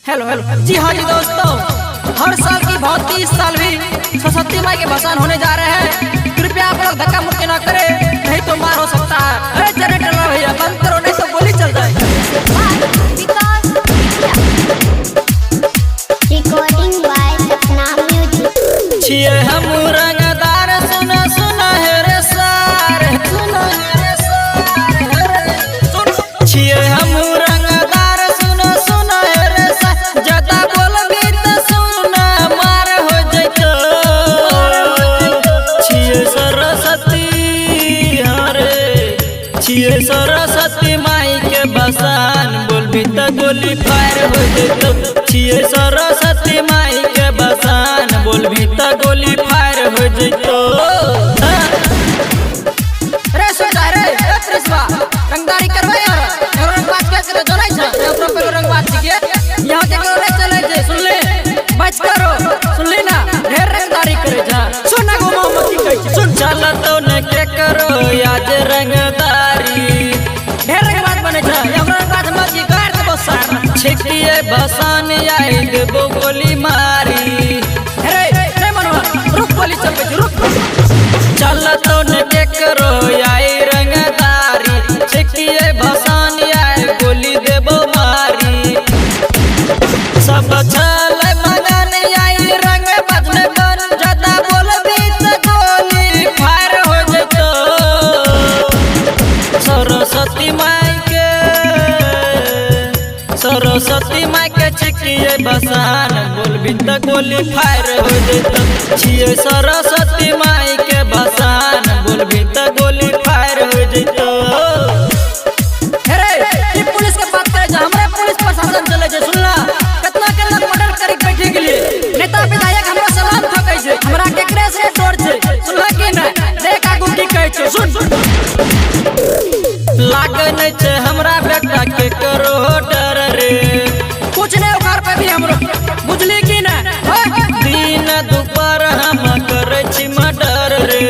Hello hello जी हाँ जी दोस्तों, हर साल की भांति इस साल भी सरस्वती माई के भसान होने जा रहे हैं। कृपया आप लोग धक्का मुक्की ना करें, नहीं तो मार हो सकता है। अरे जनरेटर ला भैया बंद करो, नहीं तो गोली चल जाएगी। Recording by Sapna music. छिए हम रंगदार सुना सुना है रे सार, सुना है रे सार, छिए हम रंगदार सुना सुना है रे सार, ज्यादा बोलबी तो सुना मार हो जइतो। छिए सरस्वती हरे, छिए सरस्वती माई के बसान, बोलबी तो गोली फायर हो जइतो। छिए सरस्वती माई के बसान, बोलबी तो गोली फायर हो जइतो। रे सोचा रे त्रिशवा रंगदारी करबे यार, एगो रंगबाज के करे जोनै छ, एकरो पे रंगबाज छिके यहां के केकरो नहीं चले जे, सुन ले बच करो, सुन ले ना ढेर रंगदारी करे जा। सुन ना गो मोहम्मद की कहै सुन, चल तो ने के करो आज रंगदारी, ढेर रंगबाज बने छ, एकरो रंगबाज मत की कर देबो सार, छिकिए बसान आई देबो गोली मारी। रे रे मनवा रुक, गोली चल पे रुक, चल तो ने के करो आई रंगदारी, छिकिए बसान आई गोली देबो मारी। सब चल मगन आई रंग बदले बन, ज्यादा बोलबी तो गोली फायर हो जइतो। सरस्वती माई के, सरस्वती माई के छिकिए बसान, बोलबी तो गोली फायर हो जइतो। छिए सरस्वती माई के बसान, बोलबी तो गोली फायर हो जइतो। अरे ये पुलिस के बात करे जा, हमरे पुलिस प्रशासन चले जे, सुनला कितना के लोग मर्डर करे बैठे गेलिए, नेता विधायक हमरा सलाम ठोकै छै, हमरा केकरे से डर छै, सुनला कि नै देख आगू की कहै छै सुन। लागै नै छै हमरा बेटा के करो डर रे, कुछ नै ओकर पे भी हमरो बुझली कि नै, दिन दुपहर हम करै छी मर्डर रे,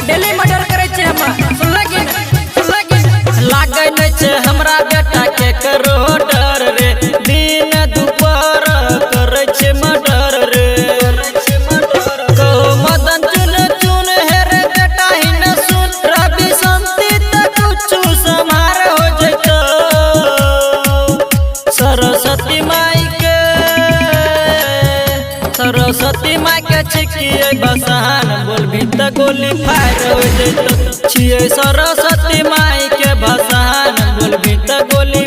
डेली मर्डर करै छी हम, सुनला कि नै, सुनला कि नै, लागै नै छै हमरा बेटा के करो डर रे, दिन दुपहर करै छी मर्डर रे। कहो मदन चुन चुन हे रे बेटा ही न सुन, रवि शांति तक कुछ समार हो जइतो। सरस्वती माई के, सरस्वती माई के छिकिए बसान, बोलबी तो गोली फायर हो जइतो। छिए सरस्वती माई के बसान, बोलबी तो गोली